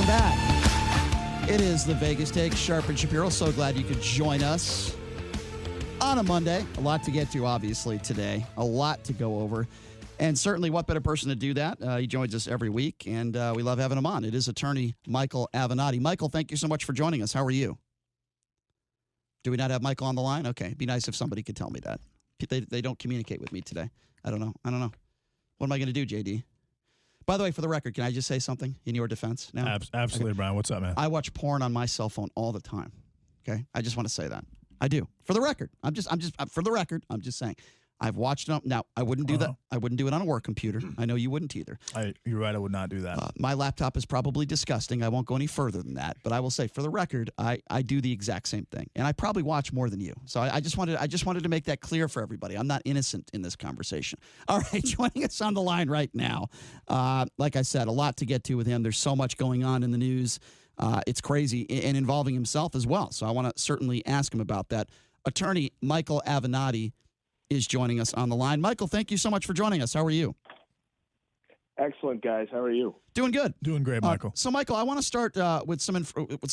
back. It is the Vegas Take, Sharp and Shapiro. So glad you could join us on a Monday. A lot to get to, obviously, today. A lot to go over. And certainly, what better person to do that? He joins us every week, and we love having him on. It is attorney Michael Avenatti. Michael, thank you so much for joining us. How are you? Do we not have Michael on the line? Okay, it'd be nice if somebody could tell me that. They don't communicate with me today. I don't know. What am I going to do, JD? By the way, for the record, can I just say something in your defense now? Absolutely, okay. Brian. What's up, man? I watch porn on my cell phone all the time. Okay, I just want to say that I do. For the record, I'm just saying. I've watched it. Now, I wouldn't do that. I wouldn't do it on a work computer. I know you wouldn't either. You're right. I would not do that. My laptop is probably disgusting. I won't go any further than that. But I will say, for the record, I do the exact same thing, and I probably watch more than you. So I just wanted to make that clear for everybody. I'm not innocent in this conversation. All right, joining us on the line right now. Like I said, a lot to get to with him. There's so much going on in the news. It's crazy, and involving himself as well. So I want to certainly ask him about that. Attorney Michael Avenatti is joining us on the line. Michael, thank you so much for joining us. How are you? Excellent, guys. How are you? Doing good. Doing great, Michael. So, Michael, I want to start with some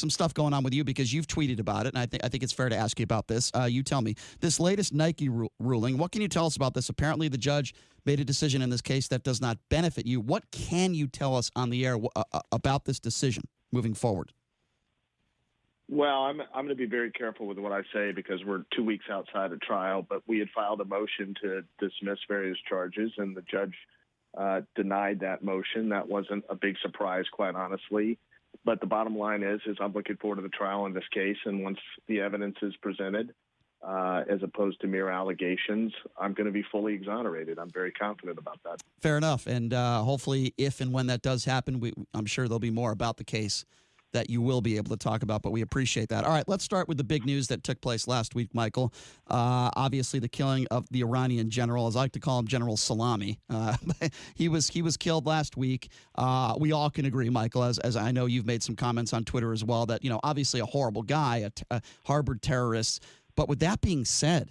stuff going on with you because you've tweeted about it, and I think it's fair to ask you about this. You tell me, this latest Nike ruling, what can you tell us about this? Apparently, the judge made a decision in this case that does not benefit you. What can you tell us on the air about this decision moving forward? Well, I'm going to be very careful with what I say because we're 2 weeks outside of trial, but we had filed a motion to dismiss various charges, and the judge denied that motion. That wasn't a big surprise, quite honestly. But the bottom line is I'm looking forward to the trial in this case, and once the evidence is presented, as opposed to mere allegations, I'm going to be fully exonerated. I'm very confident about that. Fair enough, and hopefully if and when that does happen, I'm sure there'll be more about the case that you will be able to talk about, but we appreciate that. All right, let's start with the big news that took place last week, Michael. Obviously, the killing of the Iranian general, as I like to call him, General Salami. He was killed last week. We all can agree, Michael, as I know you've made some comments on Twitter as well, that, obviously a horrible guy, a harbored terrorist. But with that being said,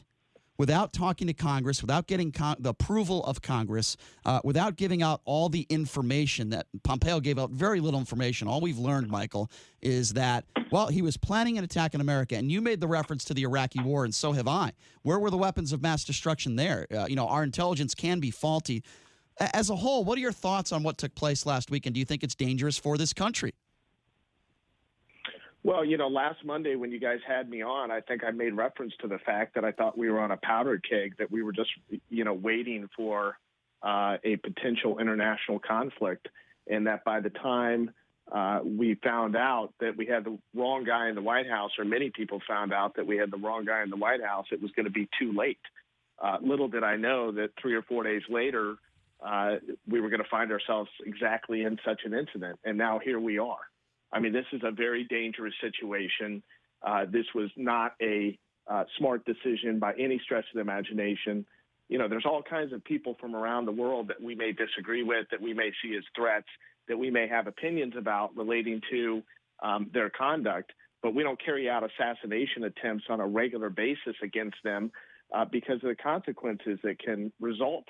without talking to Congress, without getting the approval of Congress, without giving out all the information that Pompeo gave out, very little information. All we've learned, Michael, is that, well, he was planning an attack on America. And you made the reference to the Iraqi war, and so have I. Where were the weapons of mass destruction there? Our intelligence can be faulty. As a whole, what are your thoughts on what took place last week, and do you think it's dangerous for this country? Well, last Monday when you guys had me on, I think I made reference to the fact that I thought we were on a powder keg, that we were just, waiting for a potential international conflict, and that by the time we found out that we had the wrong guy in the White House, or many people found out that we had the wrong guy in the White House, it was going to be too late. Little did I know that 3 or 4 days later, we were going to find ourselves exactly in such an incident, and now here we are. I mean, this is a very dangerous situation. This was not a smart decision by any stretch of the imagination. There's all kinds of people from around the world that we may disagree with, that we may see as threats, that we may have opinions about relating to their conduct, but we don't carry out assassination attempts on a regular basis against them because of the consequences that can result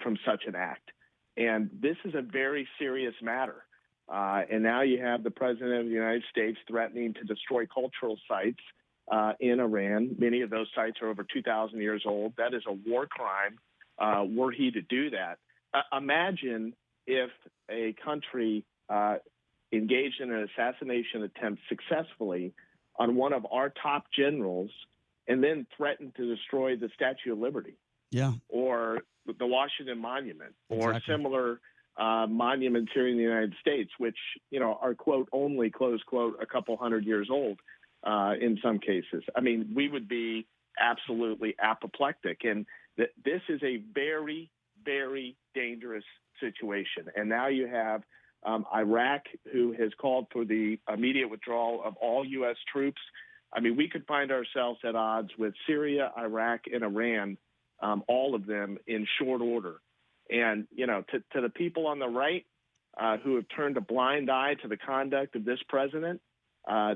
from such an act. And this is a very serious matter. And now you have the President of the United States threatening to destroy cultural sites in Iran. Many of those sites are over 2,000 years old. That is a war crime were he to do that. Imagine if a country engaged in an assassination attempt successfully on one of our top generals and then threatened to destroy the Statue of Liberty, or the Washington Monument, or similar monuments here in the United States, which, are, quote, only, close quote, a couple hundred years old in some cases. I mean, we would be absolutely apoplectic. And this is a very, very dangerous situation. And now you have Iraq, who has called for the immediate withdrawal of all U.S. troops. I mean, we could find ourselves at odds with Syria, Iraq, and Iran, all of them in short order. And, to the people on the right who have turned a blind eye to the conduct of this president,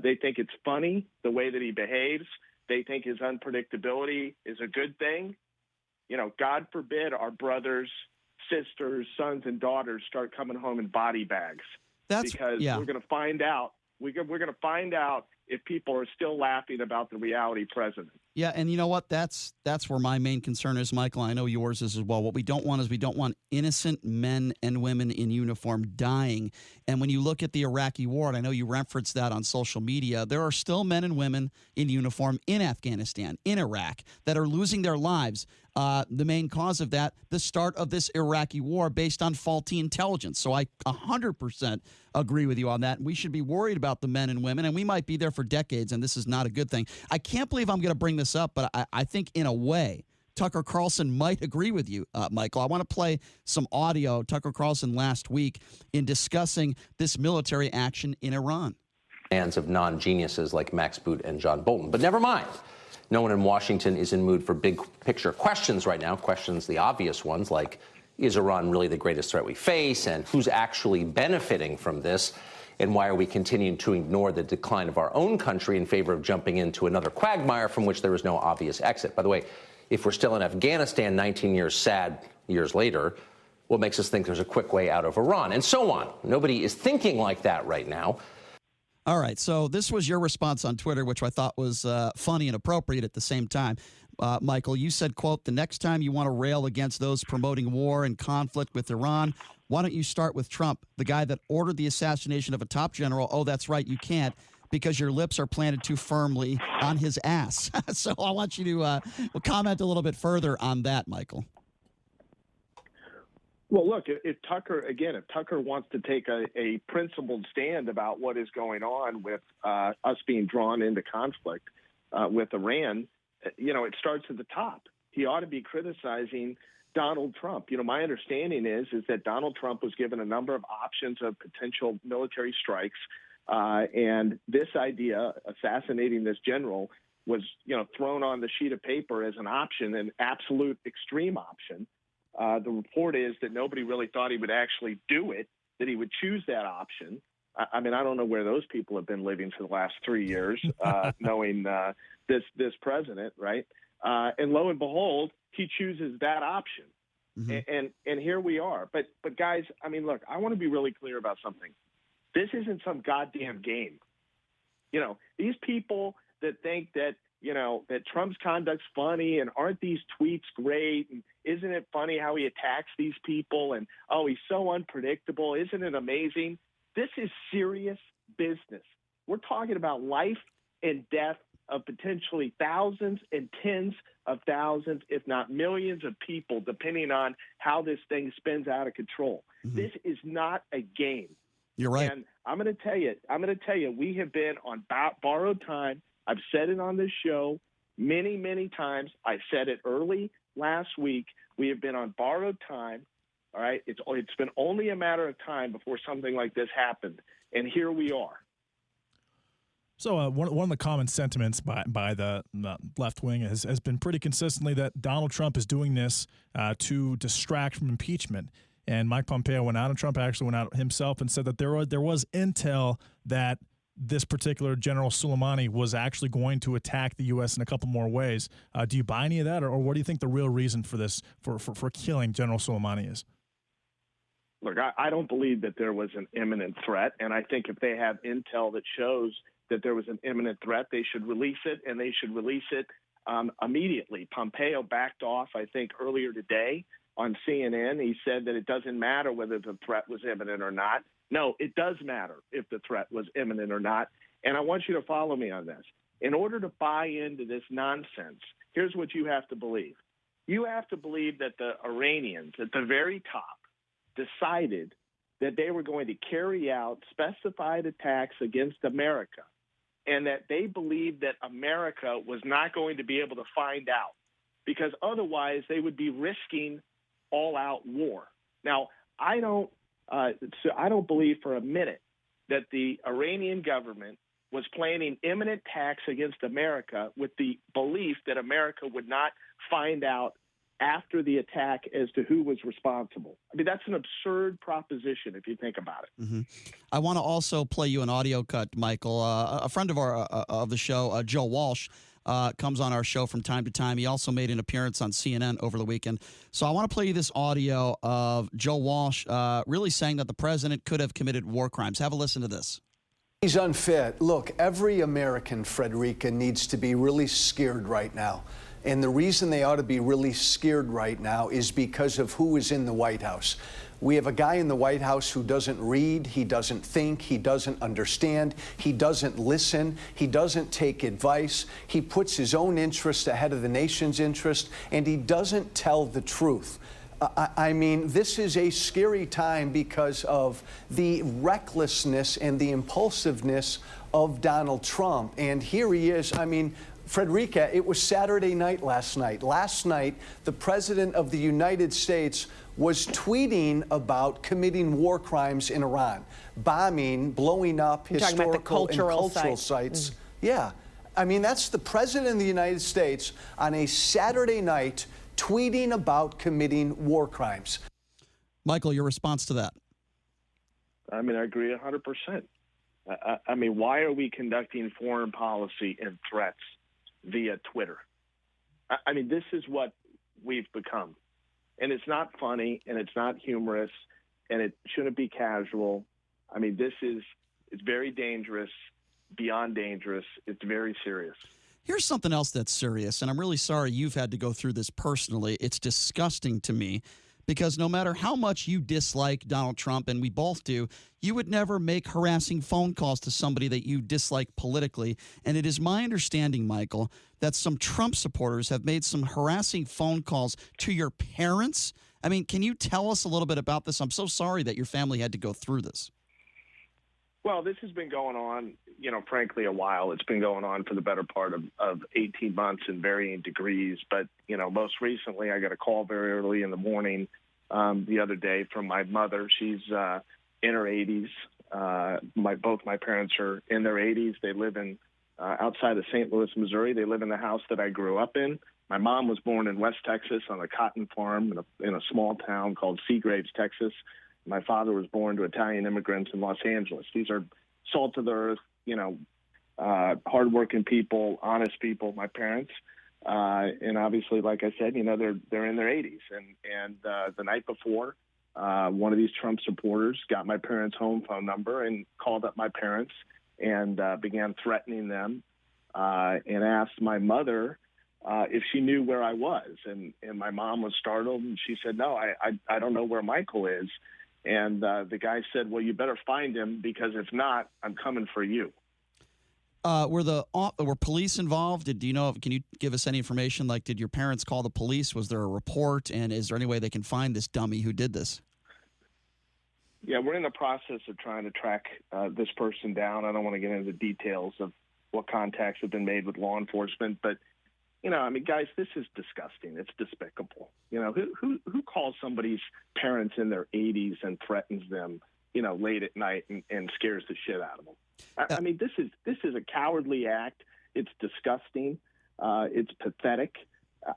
they think it's funny the way that he behaves. They think his unpredictability is a good thing. God forbid our brothers, sisters, sons, and daughters start coming home in body bags. because we're going to find out. We're going to find out if people are still laughing about the reality president. Yeah, and you know what? That's where my main concern is, Michael. I know yours is as well. What we don't want is we don't want innocent men and women in uniform dying. And when you look at the Iraqi war, and I know you referenced that on social media, there are still men and women in uniform in Afghanistan, in Iraq, that are losing their lives. The main cause of that, the start of this Iraqi war based on faulty intelligence. So I 100% agree with you on that. We should be worried about the men and women, and we might be there for decades, and this is not a good thing. I can't believe I'm going to bring this up, but I think in a way, Tucker Carlson might agree with you, Michael. I want to play some audio, Tucker Carlson last week, in discussing this military action in Iran. Hands of non-geniuses like Max Boot and John Bolton. But never mind. No one in Washington is in mood for big picture questions right now, questions the obvious ones like, is Iran really the greatest threat we face, and who's actually benefiting from this, and why are we continuing to ignore the decline of our own country in favor of jumping into another quagmire from which there is no obvious exit? By the way, if we're still in Afghanistan 19 years later, what makes us think there's a quick way out of Iran, and so on? Nobody is thinking like that right now. All right, so this was your response on Twitter, which I thought was funny and appropriate at the same time. Michael, you said, quote, the next time you want to rail against those promoting war and conflict with Iran, why don't you start with Trump, the guy that ordered the assassination of a top general? Oh, that's right, you can't, because your lips are planted too firmly on his ass. So I want you to comment a little bit further on that, Michael. Well, look, if Tucker wants to take a principled stand about what is going on with us being drawn into conflict with Iran, it starts at the top. He ought to be criticizing Donald Trump. My understanding is that Donald Trump was given a number of options of potential military strikes, and this idea, assassinating this general, was thrown on the sheet of paper as an option, an absolute extreme option. The report is that nobody really thought he would actually do it, that he would choose that option. I mean, I don't know where those people have been living for the last 3 years, knowing this president, right? And lo and behold, he chooses that option. Mm-hmm. And here we are. But guys, I mean, look, I want to be really clear about something. This isn't some goddamn game. These people that think that, that Trump's conduct's funny and aren't these tweets great and isn't it funny how he attacks these people and, oh, he's so unpredictable. Isn't it amazing? This is serious business. We're talking about life and death of potentially thousands and tens of thousands, if not millions of people, depending on how this thing spins out of control. Mm-hmm. This is not a game. You're right. And I'm going to tell you, we have been on borrowed time. I've said it on this show many, many times. I said it early last week. We have been on borrowed time. All right. It's been only a matter of time before something like this happened. And here we are. So one of the common sentiments by the left wing has been pretty consistently that Donald Trump is doing this to distract from impeachment. And Mike Pompeo went out, and Trump actually went out himself and said that there was intel that this particular General Soleimani was actually going to attack the U.S. in a couple more ways. Do you buy any of that, or what do you think the real reason for this, for killing General Soleimani is? Look, I don't believe that there was an imminent threat, and I think if they have intel that shows that there was an imminent threat, they should release it, and they should release it immediately. Pompeo backed off, I think, earlier today on CNN. He said that it doesn't matter whether the threat was imminent or not. No, it does matter if the threat was imminent or not. And I want you to follow me on this. In order to buy into this nonsense, here's what you have to believe. You have to believe that the Iranians at the very top decided that they were going to carry out specified attacks against America, and that they believed that America was not going to be able to find out, because otherwise they would be risking all-out war. Now, I don't believe for a minute that the Iranian government was planning imminent attacks against America with the belief that America would not find out after the attack as to who was responsible. I mean, that's an absurd proposition if you think about it. Mm-hmm. I want to also play you an audio cut, Michael. A friend of the show, Joe Walsh, comes on our show from time to time. He also made an appearance on CNN over the weekend. So I want to play you this audio of Joe Walsh really saying that the president could have committed war crimes. Have a listen to this. He's unfit. Look, every American, Frederica, needs to be really scared right now. And the reason they ought to be really scared right now is because of who is in the White House. We have a guy in the White House who doesn't read, he doesn't think, he doesn't understand, he doesn't listen, he doesn't take advice, he puts his own interest ahead of the nation's interest, and he doesn't tell the truth. I mean, this is a scary time because of the recklessness and the impulsiveness of Donald Trump. And here he is. I mean, Frederica, it was Saturday night last night. Last night, the President of the United States was tweeting about committing war crimes in Iran, bombing, blowing up historical and cultural sites. Yeah. I mean, that's the President of the United States on a Saturday night tweeting about committing war crimes. Michael, your response to that? I mean, I agree 100%. I mean, why are we conducting foreign policy and threats via Twitter? I mean, this is what we've become. And it's not funny, and it's not humorous, and it shouldn't be casual. I mean, it's very dangerous, beyond dangerous. It's very serious. Here's something else that's serious, and I'm really sorry you've had to go through this personally. It's disgusting to me because no matter how much you dislike Donald Trump, and we both do, you would never make harassing phone calls to somebody that you dislike politically. And it is my understanding, Michael, that some Trump supporters have made some harassing phone calls to your parents. I mean, can you tell us a little bit about this? I'm so sorry that your family had to go through this. Well, this has been going on, frankly, a while. It's been going on for the better part of 18 months in varying degrees. But, most recently I got a call very early in the morning the other day from my mother. She's in her 80s. Both my parents are in their 80s. They live in outside of St. Louis, Missouri. They live in the house that I grew up in. My mom was born in West Texas on a cotton farm in a small town called Seagraves, Texas. My father was born to Italian immigrants in Los Angeles. These are salt of the earth, hardworking people, honest people, my parents. And obviously, like I said, they're in their 80s. And the night before, one of these Trump supporters got my parents' home phone number and called up my parents and began threatening them and asked my mother if she knew where I was. And my mom was startled, and she said, no, I don't know where Michael is. And the guy said, well, you better find him, because if not, I'm coming for you. Were police involved? Can you give us any information? Like, did your parents call the police? Was there a report? And is there any way they can find this dummy who did this? Yeah, we're in the process of trying to track this person down. I don't want to get into the details of what contacts have been made with law enforcement, but guys, this is disgusting. It's despicable. Who calls somebody's parents in their 80s and threatens them, late at night and scares the shit out of them? I mean, this is a cowardly act. It's disgusting. It's pathetic.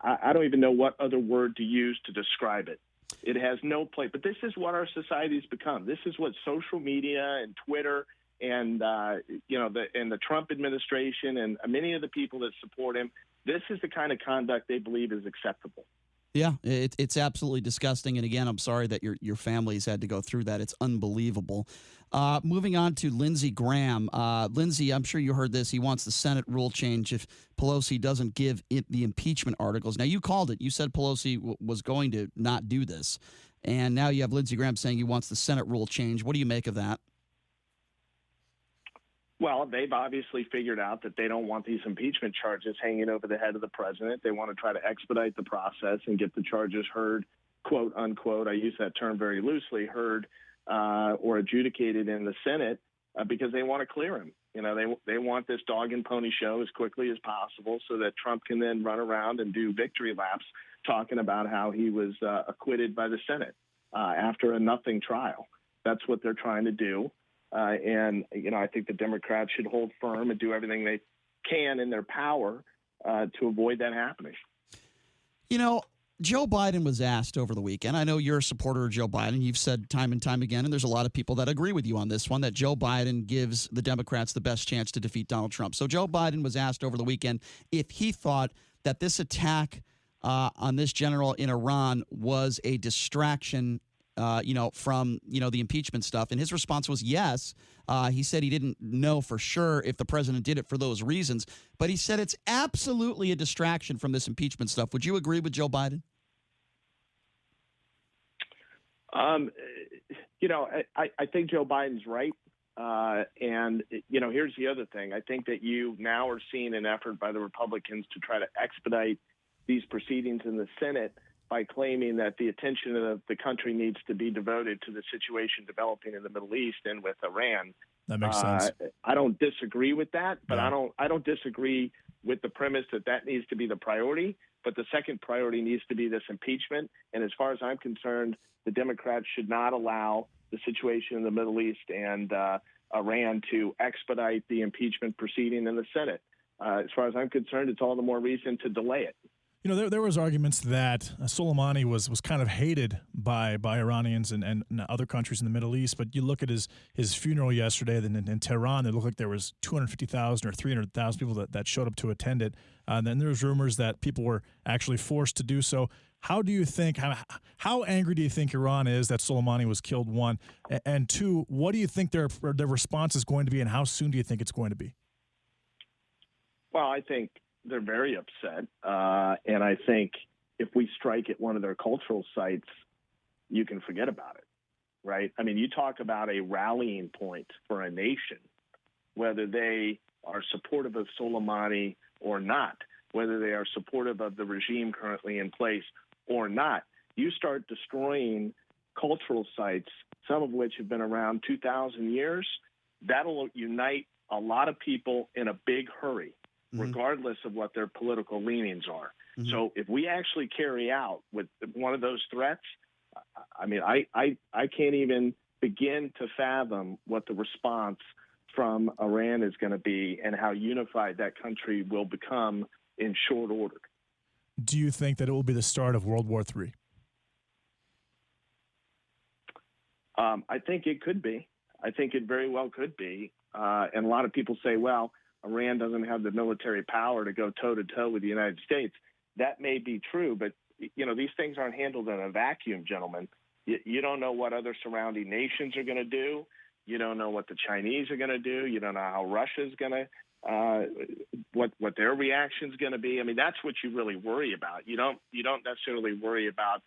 I don't even know what other word to use to describe it. It has no place. But this is what our society has become. This is what social media and Twitter and the Trump administration and many of the people that support him, this is the kind of conduct they believe is acceptable. Yeah, it's absolutely disgusting. And again, I'm sorry that your family's had to go through that. It's unbelievable. Moving on to Lindsey Graham. Lindsey, I'm sure you heard this. He wants the Senate rule change if Pelosi doesn't give it the impeachment articles. Now, you called it. You said Pelosi was going to not do this. And now you have Lindsey Graham saying he wants the Senate rule change. What do you make of that? Well, they've obviously figured out that they don't want these impeachment charges hanging over the head of the president. They want to try to expedite the process and get the charges heard, quote unquote, I use that term very loosely, heard or adjudicated in the Senate because they want to clear him. They want this dog and pony show as quickly as possible so that Trump can then run around and do victory laps talking about how he was acquitted by the Senate after a nothing trial. That's what they're trying to do. And I think the Democrats should hold firm and do everything they can in their power to avoid that happening. Joe Biden was asked over the weekend. I know you're a supporter of Joe Biden. You've said time and time again, and there's a lot of people that agree with you on this one, that Joe Biden gives the Democrats the best chance to defeat Donald Trump. So Joe Biden was asked over the weekend if he thought that this attack on this general in Iran was a distraction from, the impeachment stuff. And his response was yes. He said he didn't know for sure if the president did it for those reasons, but he said it's absolutely a distraction from this impeachment stuff. Would you agree with Joe Biden? I think Joe Biden's right. And here's the other thing. I think that you now are seeing an effort by the Republicans to try to expedite these proceedings in the Senate by claiming that the attention of the country needs to be devoted to the situation developing in the Middle East and with Iran. That makes sense. I don't disagree with that, but Yeah. I don't disagree with the premise that needs to be the priority. But the second priority needs to be this impeachment. And as far as I'm concerned, the Democrats should not allow the situation in the Middle East and Iran to expedite the impeachment proceeding in the Senate. As far as I'm concerned, it's all the more reason to delay it. There was arguments that Soleimani was kind of hated by Iranians and other countries in the Middle East. But you look at his funeral yesterday in Tehran, it looked like there was 250,000 or 300,000 people that showed up to attend it. And then there was rumors that people were actually forced to do so. How do you think, how angry do you think Iran is that Soleimani was killed, one? And two, what do you think their response is going to be, and how soon do you think it's going to be? Well, I think they're very upset. And I think if we strike at one of their cultural sites, you can forget about it, right? I mean, you talk about a rallying point for a nation, whether they are supportive of Soleimani or not, whether they are supportive of the regime currently in place or not. You start destroying cultural sites, some of which have been around 2,000 years, that'll unite a lot of people in a big hurry, regardless of what their political leanings are. Mm-hmm. So if we actually carry out with one of those threats, I mean, I can't even begin to fathom what the response from Iran is going to be and how unified that country will become in short order. Do you think that it will be the start of World War III? I think it could be. I think it very well could be. And a lot of people say, well, Iran doesn't have the military power to go toe-to-toe with the United States. That may be true, but, these things aren't handled in a vacuum, gentlemen. You don't know what other surrounding nations are going to do. You don't know what the Chinese are going to do. You don't know how Russia's going to, what their reaction's going to be. I mean, that's what you really worry about. You don't necessarily worry about,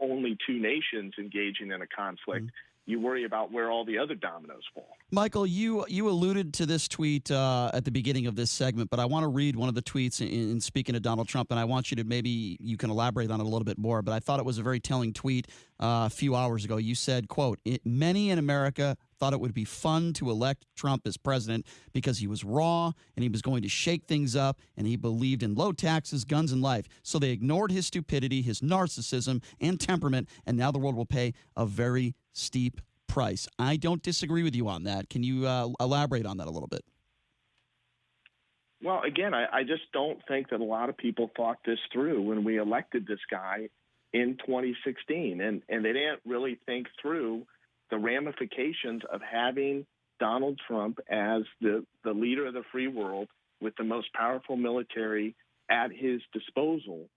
only two nations engaging in a conflict. You worry about where all the other dominoes fall. Michael, you alluded to this tweet at the beginning of this segment, but I want to read one of the tweets in speaking to Donald Trump, and I want you to maybe you can elaborate on it a little bit more, but I thought it was a very telling tweet a few hours ago. You said, quote, "Many in America thought it would be fun to elect Trump as president because he was raw and he was going to shake things up and he believed in low taxes, guns, and life. So they ignored his stupidity, his narcissism, and temperament, and now the world will pay a very steep price." I don't disagree with you on that. Can you elaborate on that a little bit? Well, again, I just don't think that a lot of people thought this through when we elected this guy in 2016. And they didn't really think through the ramifications of having Donald Trump as the leader of the free world with the most powerful military at his disposal.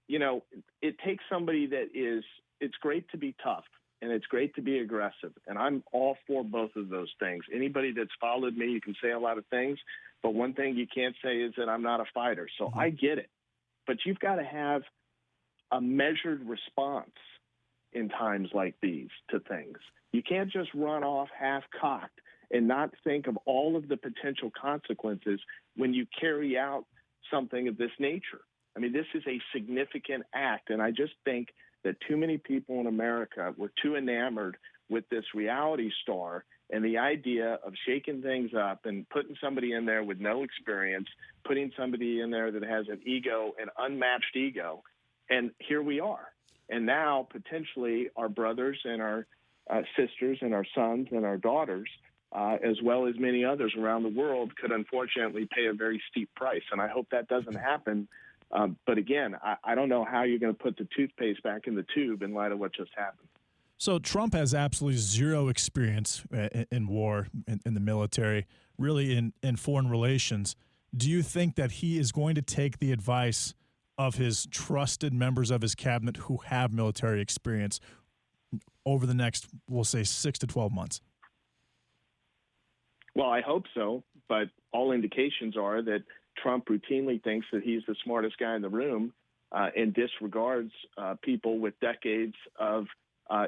It takes somebody that it's great to be tough and it's great to be aggressive. And I'm all for both of those things. Anybody that's followed me, you can say a lot of things, but one thing you can't say is that I'm not a fighter. So I get it. But you've got to have a measured response in times like these to things. You can't just run off half-cocked and not think of all of the potential consequences when you carry out something of this nature. I mean, this is a significant act, and I just think that too many people in America were too enamored with this reality star and the idea of shaking things up and putting somebody in there with no experience, putting somebody in there that has an ego, an unmatched ego, and here we are. And now, potentially, our brothers and our sisters and our sons and our daughters, as well as many others around the world, could unfortunately pay a very steep price. And I hope that doesn't happen But again, I don't know how you're going to put the toothpaste back in the tube in light of what just happened. So Trump has absolutely zero experience in war, in the military, really in foreign relations. Do you think that he is going to take the advice of his trusted members of his cabinet who have military experience over the next, we'll say, 6 to 12 months? Well, I hope so, but all indications are that Trump routinely thinks that he's the smartest guy in the room and disregards people with decades of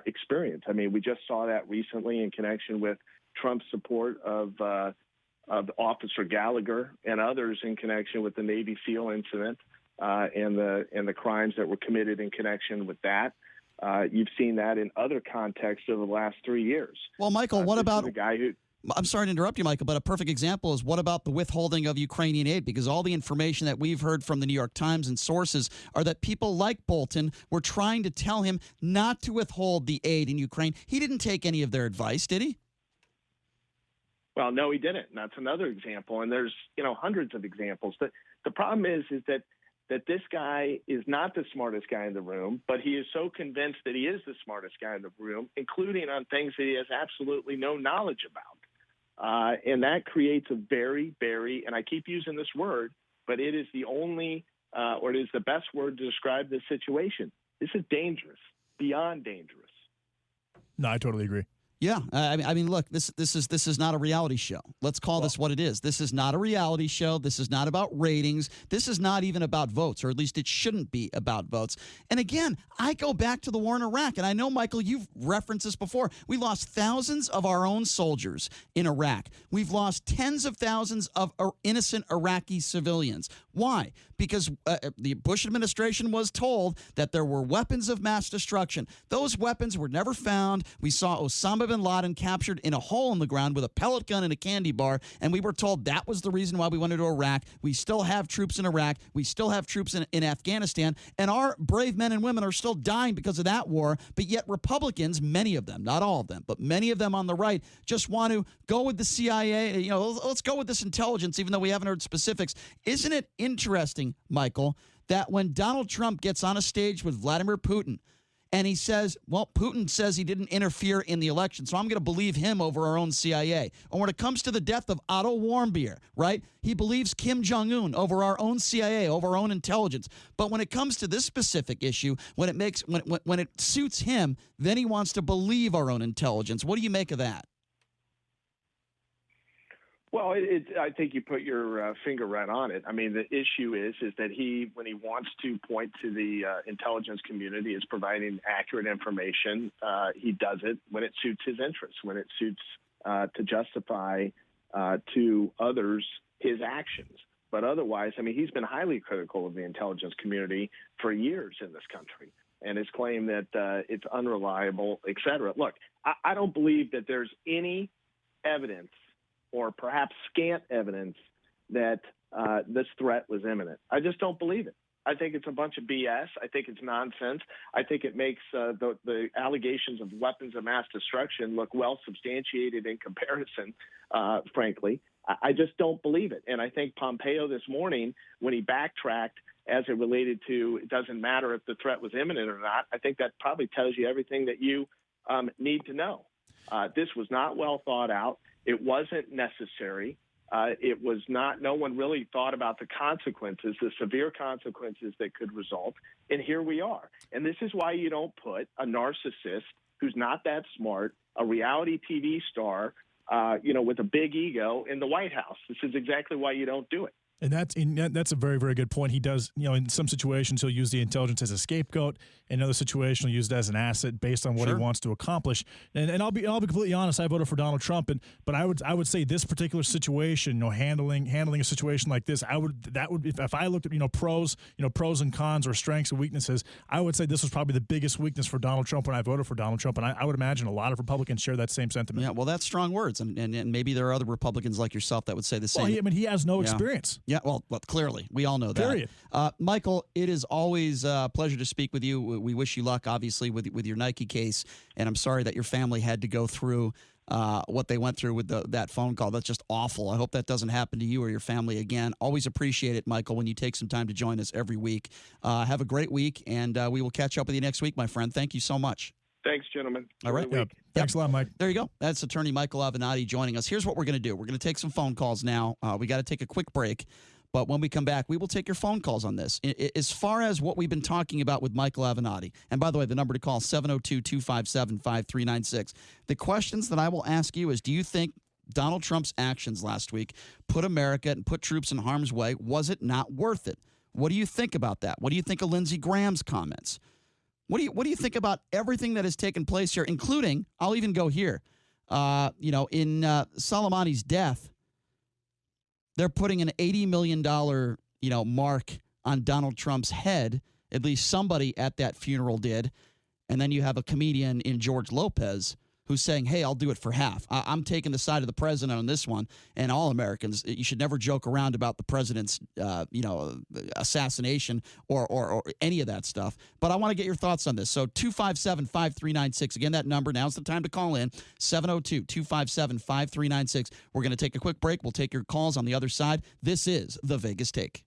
experience. I mean, we just saw that recently in connection with Trump's support of Officer Gallagher and others in connection with the Navy SEAL incident and the crimes that were committed in connection with that. You've seen that in other contexts over the last 3 years. Well, Michael, what about the guy who? I'm sorry to interrupt you, Michael, but a perfect example is what about the withholding of Ukrainian aid? Because all the information that we've heard from the New York Times and sources are that people like Bolton were trying to tell him not to withhold the aid in Ukraine. He didn't take any of their advice, did he? Well, no, he didn't. And that's another example. And there's, hundreds of examples. The problem is that this guy is not the smartest guy in the room, but he is so convinced that he is the smartest guy in the room, including on things that he has absolutely no knowledge about. And that creates a very, very, and I keep using this word, but it is the only, or it is the best word to describe this situation. This is dangerous, beyond dangerous. No, I totally agree. Yeah, I mean, look, this is not a reality show. Let's call this what it is. This is not a reality show. This is not about ratings. This is not even about votes, or at least it shouldn't be about votes. And again, I go back to the war in Iraq, and I know, Michael, you've referenced this before. We lost thousands of our own soldiers in Iraq. We've lost tens of thousands of innocent Iraqi civilians. Why? Because the Bush administration was told that there were weapons of mass destruction. Those weapons were never found. We saw Osama bin Laden captured in a hole in the ground with a pellet gun and a candy bar, and we were told that was the reason why we went into Iraq. We still have troops in Iraq. We still have troops in Afghanistan, and our brave men and women are still dying because of that war, but yet Republicans, many of them, not all of them, but many of them on the right, just want to go with the CIA. Let's go with this intelligence, even though we haven't heard specifics. Isn't it interesting, Michael, that when Donald Trump gets on a stage with Vladimir Putin and he says, well, Putin says he didn't interfere in the election, so I'm going to believe him over our own CIA. And when it comes to the death of Otto Warmbier, right, he believes Kim Jong-un over our own CIA, over our own intelligence. But when it comes to this specific issue, when it suits him, then he wants to believe our own intelligence. What do you make of that? Well, I think you put your finger right on it. I mean, the issue is that when he wants to point to the intelligence community as providing accurate information, he does it when it suits his interests, when it suits to justify to others his actions. But otherwise, I mean, he's been highly critical of the intelligence community for years in this country, and his claim that it's unreliable, et cetera. Look, I don't believe that there's any evidence, or perhaps scant evidence, that this threat was imminent. I just don't believe it. I think it's a bunch of BS. I think it's nonsense. I think it makes the allegations of weapons of mass destruction look well substantiated in comparison, frankly. I just don't believe it. And I think Pompeo this morning, when he backtracked as it related to it doesn't matter if the threat was imminent or not, I think that probably tells you everything that you need to know. This was not well thought out. It wasn't necessary. It was not. No one really thought about the consequences, the severe consequences that could result. And here we are. And this is why you don't put a narcissist who's not that smart, a reality TV star, with a big ego in the White House. This is exactly why you don't do it. And that's a very, very good point. He does, in some situations, he'll use the intelligence as a scapegoat. In other situations, he'll use it as an asset based on what he wants to accomplish. And I'll be completely honest. I voted for Donald Trump, but I would say this particular situation, handling a situation like this, if I looked at pros and cons or strengths and weaknesses, I would say this was probably the biggest weakness for Donald Trump when I voted for Donald Trump. And I would imagine a lot of Republicans share that same sentiment. Yeah, well, that's strong words, and maybe there are other Republicans like yourself that would say the same. Well, he has no experience. Yeah, well, clearly. We all know that. Period. Michael, it is always a pleasure to speak with you. We wish you luck, obviously, with your Nike case, and I'm sorry that your family had to go through what they went through with that phone call. That's just awful. I hope that doesn't happen to you or your family again. Always appreciate it, Michael, when you take some time to join us every week. Have a great week, and we will catch up with you next week, my friend. Thank you so much. Thanks, gentlemen. All right. Yep. Thanks a lot, Mike. There you go. That's attorney Michael Avenatti joining us. Here's what we're going to do. We're going to take some phone calls now. We got to take a quick break. But when we come back, we will take your phone calls on this. As far as what we've been talking about with Michael Avenatti, and by the way, the number to call, 702-257-5396. The questions that I will ask you is, do you think Donald Trump's actions last week put America and put troops in harm's way? Was it not worth it? What do you think about that? What do you think of Lindsey Graham's comments? What do you think about everything that has taken place here, including, I'll even go here, in Soleimani's death, they're putting an $80 million, mark on Donald Trump's head. At least somebody at that funeral did. And then you have a comedian in George Lopez who's saying, hey, I'll do it for half. I'm taking the side of the president on this one. And all Americans, you should never joke around about the president's, assassination or any of that stuff. But I want to get your thoughts on this. So 257-5396. Again, that number, now's the time to call in, 702-257-5396. We're going to take a quick break. We'll take your calls on the other side. This is The Vegas Take.